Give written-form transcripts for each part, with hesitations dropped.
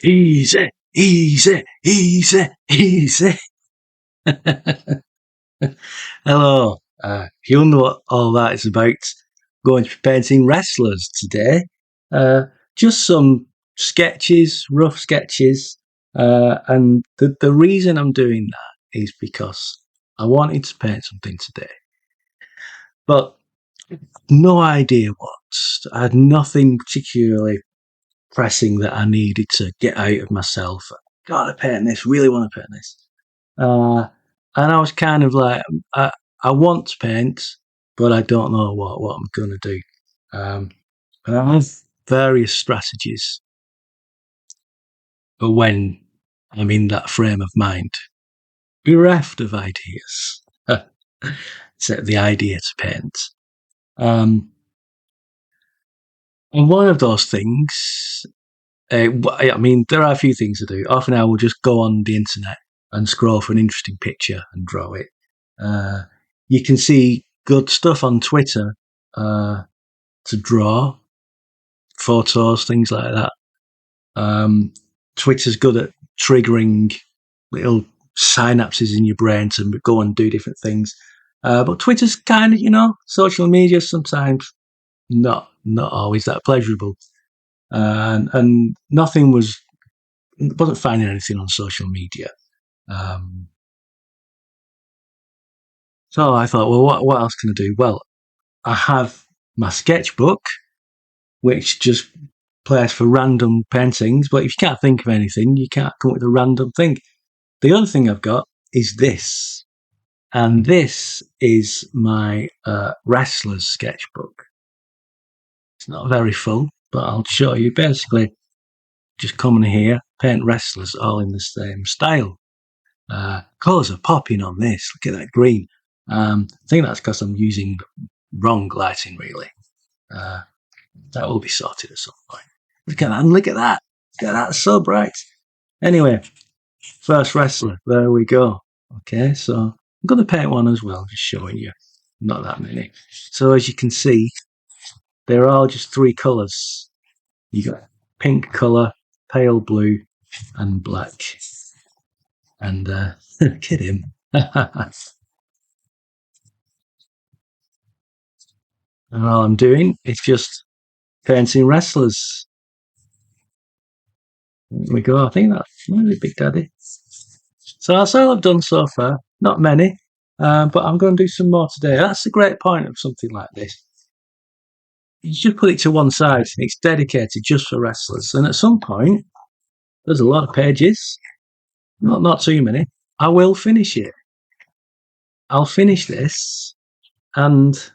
Easy, easy, easy, easy. Hello. You wonder what all that is about? Going to be painting wrestlers today. Uh, just some sketches, rough sketches. And the reason I'm doing that is because I wanted to paint something today, but no idea what. I had nothing particularly pressing that I needed to get out of myself. Gotta paint this, really want to paint this. Uh, and I was kind of like, I want to paint, but I don't know what I'm going to do. And I have various strategies for when I'm in that frame of mind, bereft of ideas. Set the idea to paint. Um, and one of those things, I mean, there are a few things to do. Often I will just go on the internet and scroll for an interesting picture and draw it. Uh, you can see good stuff on Twitter to draw photos, things like that. Um, Twitter's good at triggering little synapses in your brain to go and do different things. But Twitter's kind of, social media sometimes not always that pleasurable. And nothing wasn't finding anything on social media. Um, so I thought, well, what else can I do? Well, I have my sketchbook, which just plays for random paintings. But if you can't think of anything, you can't come up with a random thing. The other thing I've got is this, and this is my wrestler's sketchbook. It's not very full, but I'll show you. Basically, just come in here, paint wrestlers all in the same style. Colours are popping on this. Look at that green. I think that's because I'm using wrong lighting, really. Uh, that will be sorted at some point. Look at that, and look at that. Look at that, so bright. Anyway, first wrestler, there we go. Okay, so I'm going to paint one as well, just showing you. Not that many. So as you can see, they're all just three colours. You got pink colour, pale blue, and black. And look at him. And all I'm doing is just painting wrestlers. There we go. I think that's maybe Big Daddy. So that's all I've done so far. Not many, but I'm going to do some more today. That's the great point of something like this. You just put it to one side. It's dedicated just for wrestlers. And at some point, there's a lot of pages, not too many. I will finish it. I'll finish this, and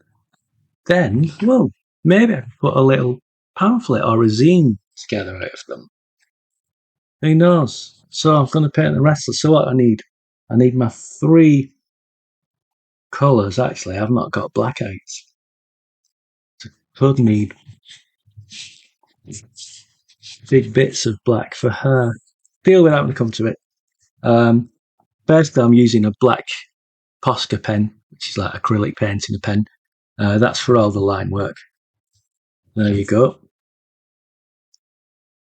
then, well, maybe I can put a little pamphlet or a zine together out of them. Who knows? So I'm going to paint the wrestlers. So what I need? I need my three colours. Actually, I've not got blackouts. So I could need big bits of black for her. Deal with that when we come to it. Basically, I'm using a black Posca pen, which is like acrylic paint in a pen. That's for all the line work. There you go.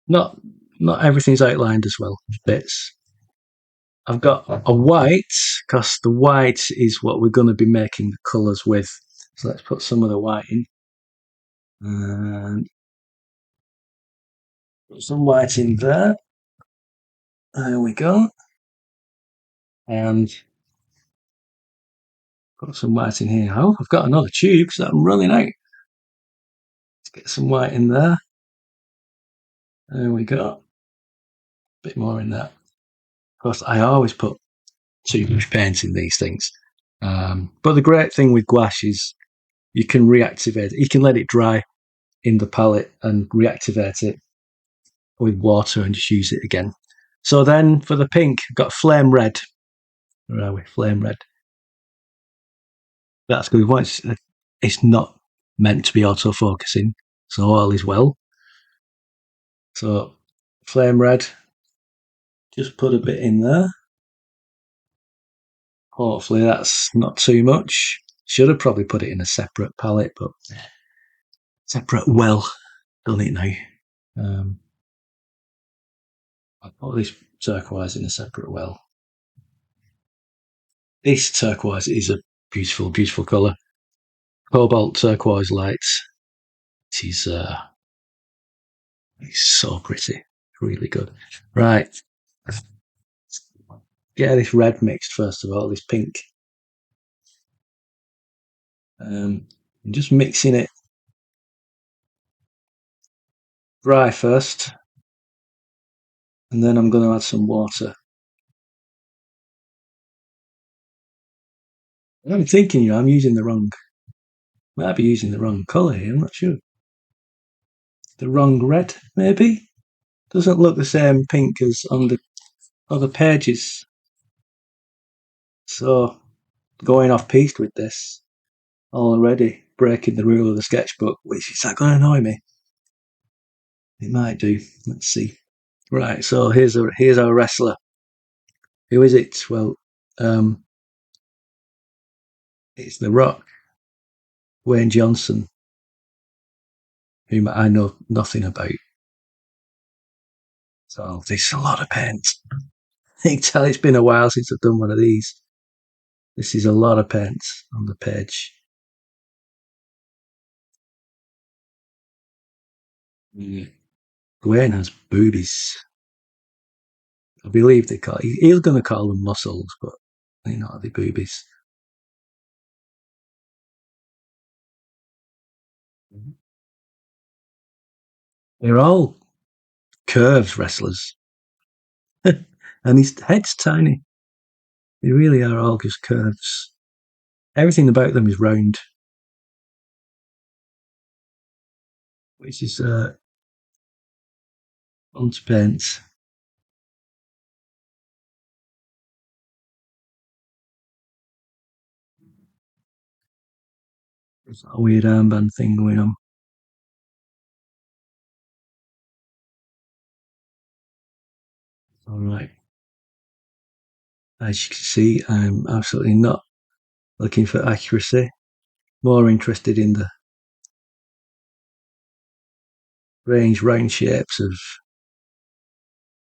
Not everything's outlined as well. Bits. I've got a white because the white is what we're going to be making the colours with. So let's put some of the white in. And put some white in there. There we go. And put some white in here. Oh, I've got another tube because I'm running out. Let's get some white in there. There we go. A bit more in there. Of course, I always put too much paint in these things. But the great thing with gouache is you can reactivate it. You can let it dry in the palette and reactivate it with water and just use it again. So then for the pink, I've got Flame Red. Where are we? Flame Red. That's good. It's not meant to be auto-focusing, so all is well. So Flame Red, just put a bit in there. Hopefully that's not too much. Should have probably put it in a separate palette, but separate well done it now. I put this turquoise in a separate well. This turquoise is a beautiful, beautiful colour. Cobalt turquoise lights. It is it's so pretty. Really good. Right. Get this red mixed first of all, this pink. I'm just mixing it dry first, and then I'm going to add some water. I'm thinking, I'm using the wrong. Might be using the wrong colour here. I'm not sure. The wrong red, maybe. Doesn't look the same pink as on the other pages. So going off piste with this already, breaking the rule of the sketchbook. Which is that going to annoy me? It might do. Let's see. Right. So here's our wrestler. Who is it? Well, um, it's The Rock, Wayne Johnson, whom I know nothing about. So there's a lot of paint. I can tell it's been a while since I've done one of these. This is a lot of paint on the page. Mm. Gwen has boobies. I believe they call. He's going to call them muscles, but they're not the boobies. They're all curves wrestlers, and his head's tiny. They really are all just curves. Everything about them is round, which is fun to paint. There's a weird armband thing going on. All right. As you can see, I'm absolutely not looking for accuracy. More interested in the strange round shapes of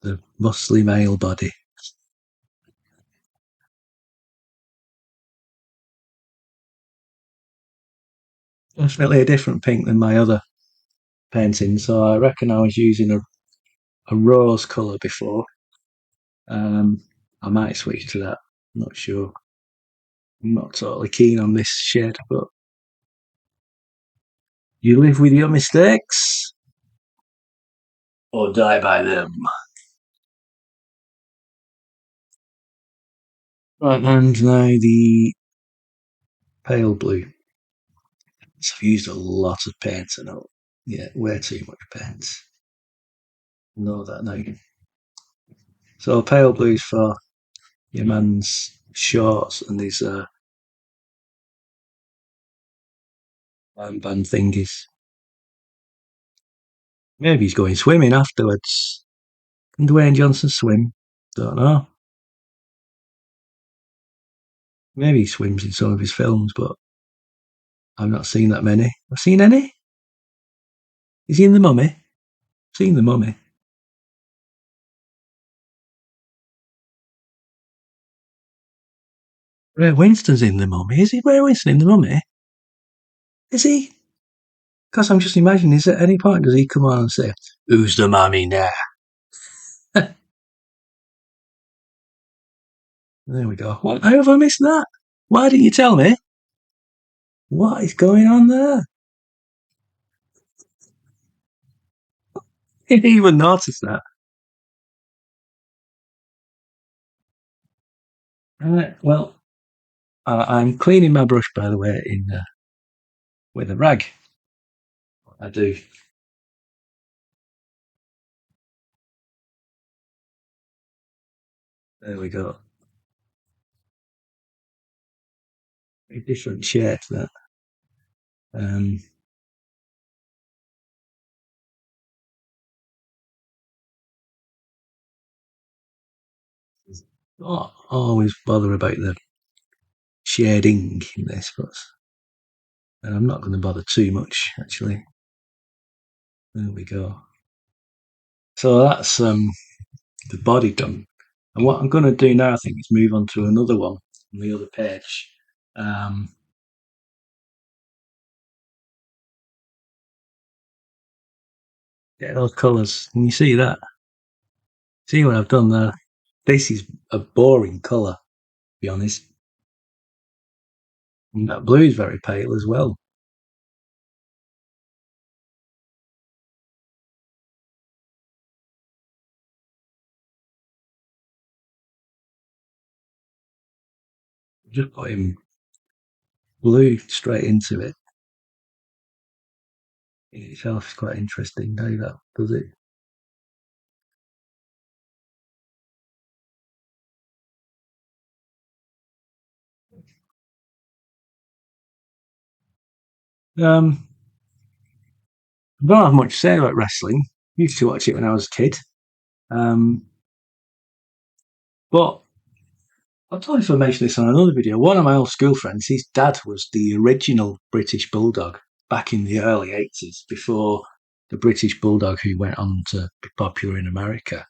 the muscly male body. Definitely a different pink than my other painting, so I reckon I was using a rose colour before. I might switch to that. I'm not sure. I'm not totally keen on this shade, but you live with your mistakes or die by them. Right, and now the pale blue. So I've used a lot of paint, I know. Yeah, way too much paint. Know that now. So pale blue's for your man's shorts and these band thingies. Maybe he's going swimming afterwards. Can Dwayne Johnson swim? Don't know. Maybe he swims in some of his films, but I've not seen that many. I've seen any? Is he in The Mummy? I've seen The Mummy. Ray Winston's in The Mummy. Is he Ray Winston in The Mummy? Is he? Because I'm just imagining, is at any point does he come on and say, "Who's the mummy now?" There we go. What? How have I missed that? Why didn't you tell me? What is going on there? I didn't even notice that. Right, well, I'm cleaning my brush, by the way, in with a rag. I do. There we go. A different shape that. Um, not always bother about the shading in this, but and I'm not going to bother too much actually. There we go. So that's the body done. And what I'm going to do now, I think, is move on to another one on the other page. Get those colours. Can you see that? See what I've done there? This is a boring colour, to be honest. And that blue is very pale as well. Just putting blue straight into it. In itself is quite interesting how that does it. Um, I don't have much to say about wrestling. Used to watch it when I was a kid. Um, but I don't know if I mentioned this on another video. One of my old school friends, his dad was the original British Bulldog back in the early 80s, before the British Bulldog who went on to be popular in America.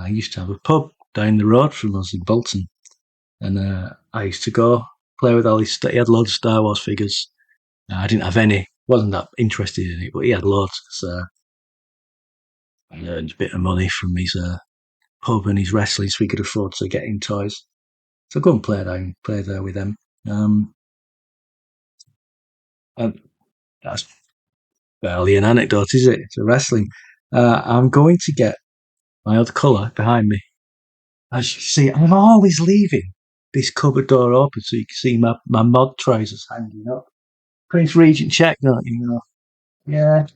He used to have a pub down the road from us in Bolton. And I used to go play with all his. He had loads of Star Wars figures. I didn't have any. Wasn't that interested in it, but he had loads. So I earned a bit of money from his pub and his wrestling, so we could afford to get him toys. So go and play there with them. Um, and that's barely an anecdote, is it? It's a wrestling. I'm going to get my other colour behind me. As you see, I'm always leaving this cupboard door open so you can see my mod trousers hanging up. Prince Regent check, don't you know? Yeah.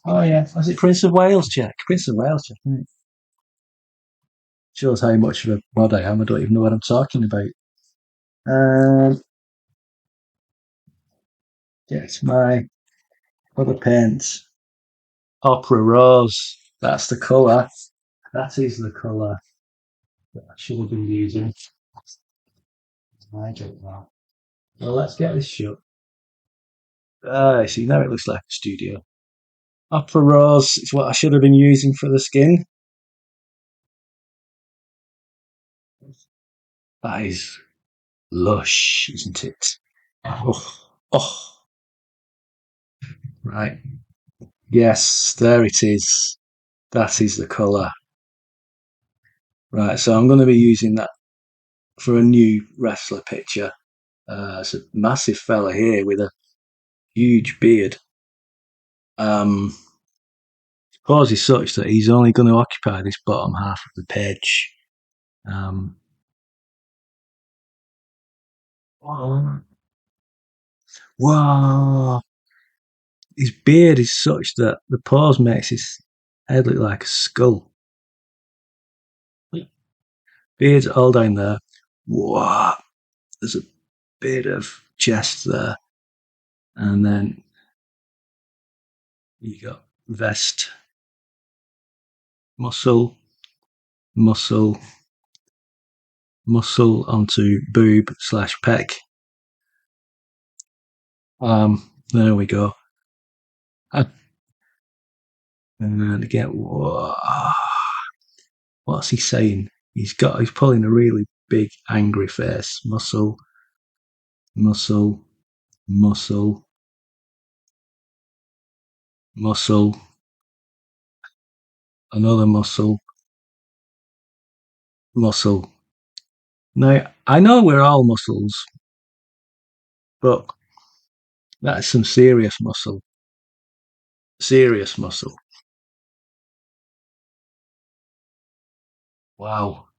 Oh, yeah. Was it Prince of Wales check? Prince of Wales check, isn't it? Shows how much of a mod I am. I don't even know what I'm talking about. Um, yes, my other paints. Opera Rose. That's the colour. That is the colour that I should have been using. I don't know. Well, let's get this shut. See, now it looks like a studio. Opera Rose is what I should have been using for the skin. That is lush, isn't it? Oh, oh, right. Yes, there it is. That is the colour. Right, so I'm going to be using that for a new wrestler picture. It's a massive fella here with a huge beard. Suppose is such that he's only going to occupy this bottom half of the page. Um, wow, his beard is such that the pose makes his head look like a skull. Beard's all down there. Wow, there's a bit of chest there, and then you got vest, muscle, muscle, muscle onto boob slash pec. There we go. And again, whoa, what's he saying? He's pulling a really big angry face. Muscle, muscle, muscle, muscle, another muscle, muscle. Now I know we're all muscles, but that's some serious muscle. Serious muscle. Wow.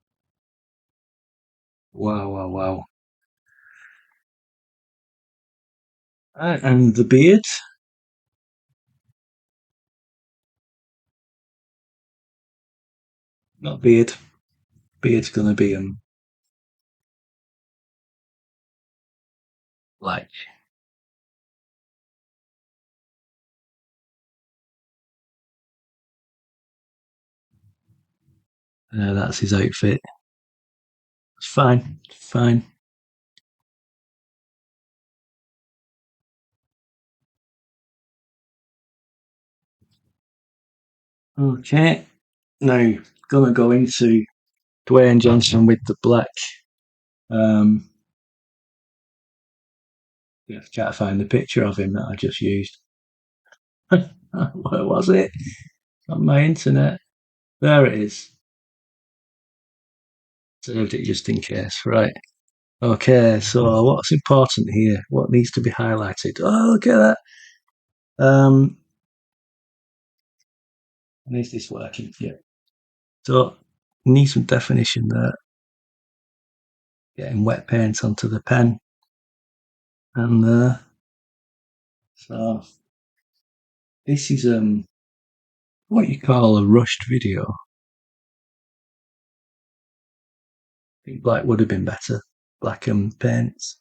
Wow, wow, wow. And the beard, not beard. Beard's gonna be like that's his outfit. It's fine. It's fine. Okay. Now gonna go into Dwayne Johnson with the black. Yeah, try to find the picture of him that I just used. Where was it? On my internet. There it is. Saved it just in case. Right. Okay, so what's important here? What needs to be highlighted? Oh, look at that. Is this working? Yeah. So need some definition there. Getting wet paint onto the pen. And so this is what you call a rushed video. I think black would have been better. Black and paints.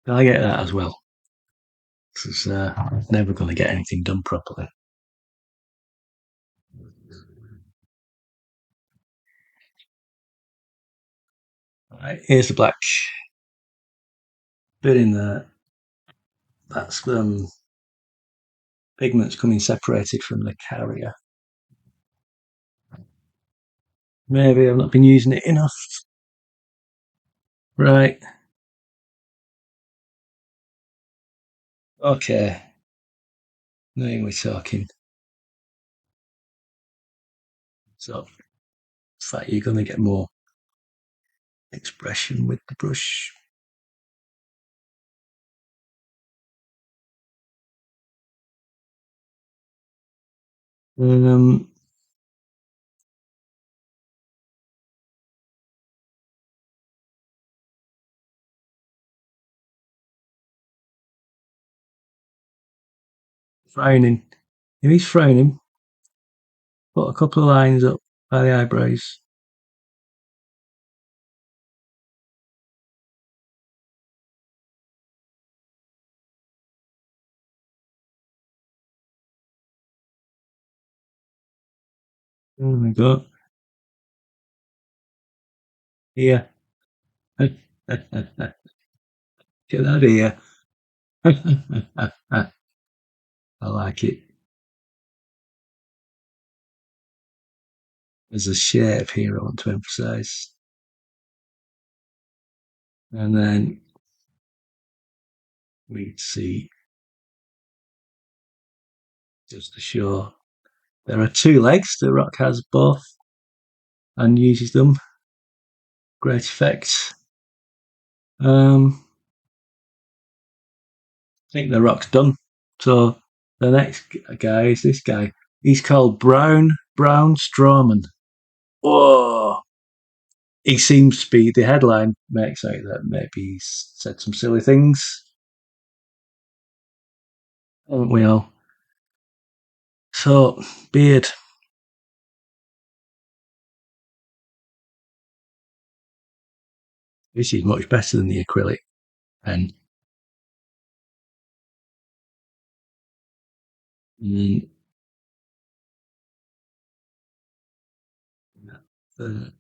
I get that as well. This is never going to get anything done properly. Right, here's the black bit in there. That's pigments coming separated from the carrier. Maybe I've not been using it enough. Right. Okay. Now we're talking. So, in fact, you're going to get more expression with the brush. Um, frowning. If he's frowning, put a couple of lines up by the eyebrows. There we go. Here. Get that here. I like it. There's a shape here I want to emphasize. And then we see, just to show, there are two legs. The rock has both and uses them. Great effect. I think the rock's done. So the next guy is this guy. He's called Braun Strowman. Whoa! He seems to be, the headline makes out that maybe he's said some silly things. Haven't we all? So, beard. This is much better than the acrylic pen. And uh,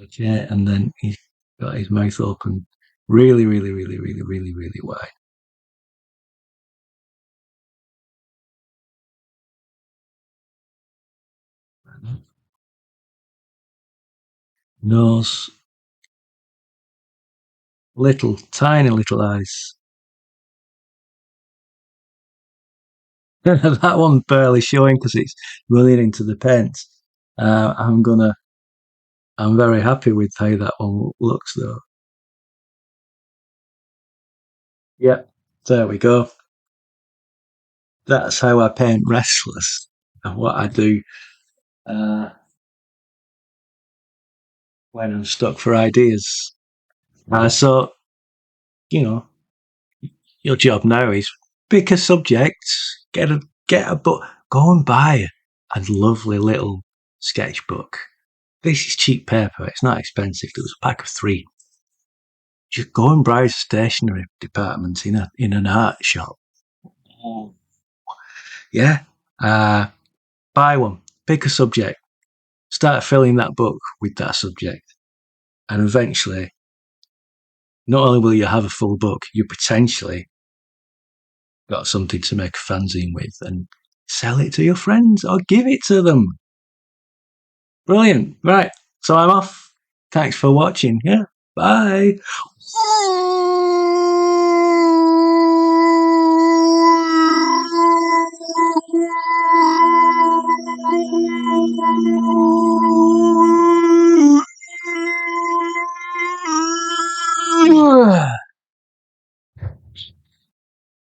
okay, and then he's got his mouth open really, really, really, really, really, really wide. Nose, little, tiny little eyes. That one's barely showing because it's running into the paint. I'm very happy with how that one looks though. Yep, there we go. That's how I paint Restless and what I do when I'm stuck for ideas. So, you know, your job now is pick a subject, get a book, go and buy a lovely little sketchbook. This is cheap paper, it's not expensive. There was a pack of 3. Just go and browse the stationery department in an art shop. Yeah. Buy one. Pick a subject. Start filling that book with that subject. And eventually, not only will you have a full book, you potentially got something to make a fanzine with and sell it to your friends or give it to them. Brilliant. Right. So I'm off. Thanks for watching. Yeah. Bye.